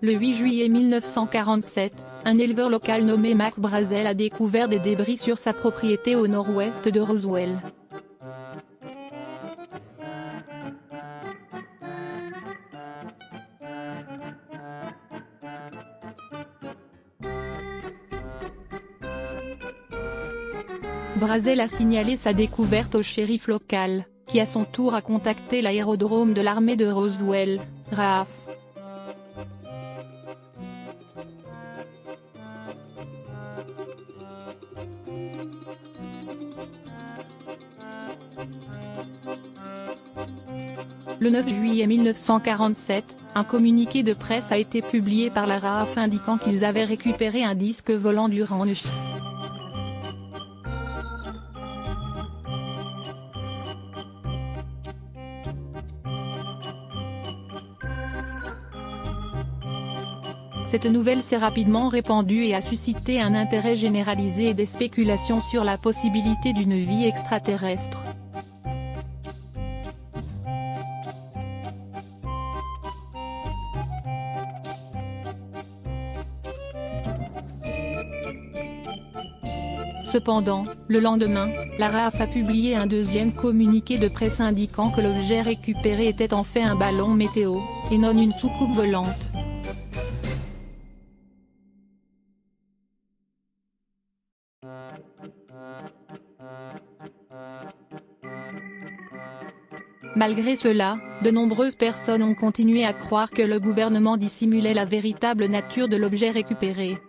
Le 8 juillet 1947, un éleveur local nommé Mac Brazel a découvert des débris sur sa propriété au nord-ouest de Roswell. Brazel a signalé sa découverte au shérif local, qui à son tour a contacté l'aérodrome de l'armée de Roswell, RAF. Le 9 juillet 1947, un communiqué de presse a été publié par la RAF indiquant qu'ils avaient récupéré un disque volant durant le Cette nouvelle s'est rapidement répandue et a suscité un intérêt généralisé et des spéculations sur la possibilité d'une vie extraterrestre. Cependant, le lendemain, la RAF a publié un deuxième communiqué de presse indiquant que l'objet récupéré était en fait un ballon météo, et non une soucoupe volante. Malgré cela, de nombreuses personnes ont continué à croire que le gouvernement dissimulait la véritable nature de l'objet récupéré.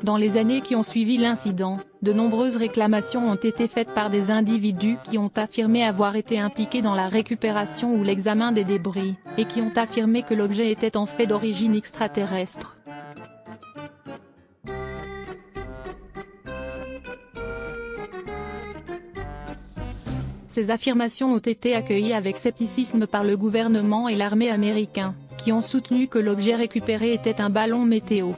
Dans les années qui ont suivi l'incident, de nombreuses réclamations ont été faites par des individus qui ont affirmé avoir été impliqués dans la récupération ou l'examen des débris, et qui ont affirmé que l'objet était en fait d'origine extraterrestre. Ces affirmations ont été accueillies avec scepticisme par le gouvernement et l'armée américains, qui ont soutenu que l'objet récupéré était un ballon météo.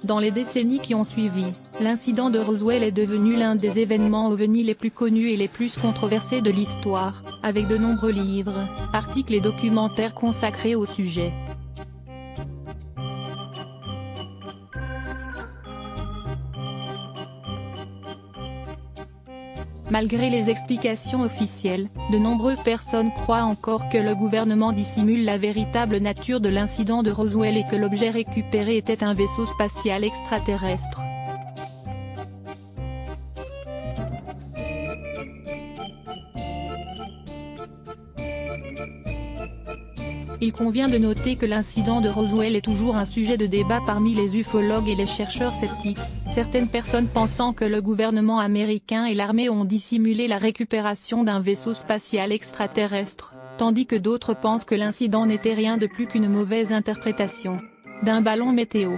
Dans les décennies qui ont suivi, l'incident de Roswell est devenu l'un des événements ovnis les plus connus et les plus controversés de l'histoire, avec de nombreux livres, articles et documentaires consacrés au sujet. Malgré les explications officielles, de nombreuses personnes croient encore que le gouvernement dissimule la véritable nature de l'incident de Roswell et que l'objet récupéré était un vaisseau spatial extraterrestre. Il convient de noter que l'incident de Roswell est toujours un sujet de débat parmi les ufologues et les chercheurs sceptiques, certaines personnes pensant que le gouvernement américain et l'armée ont dissimulé la récupération d'un vaisseau spatial extraterrestre, tandis que d'autres pensent que l'incident n'était rien de plus qu'une mauvaise interprétation d'un ballon météo.